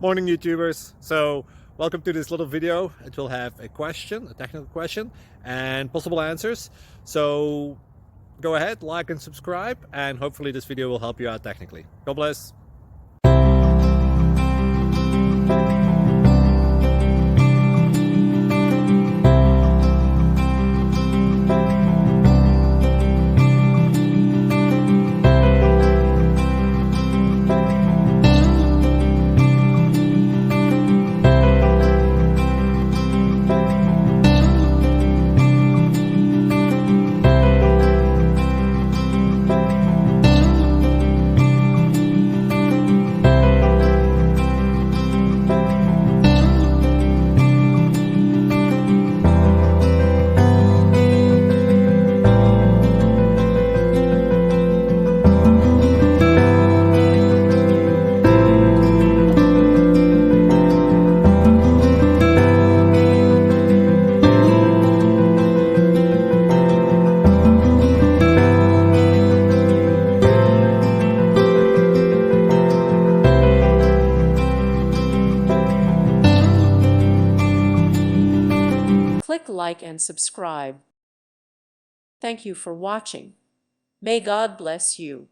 Morning YouTubers. So welcome to this little video. It will have a question, a technical question, and possible answers. So go ahead, like and subscribe, and hopefully this video will help you out technically. God bless. Click like and subscribe. Thank you for watching. May God bless you.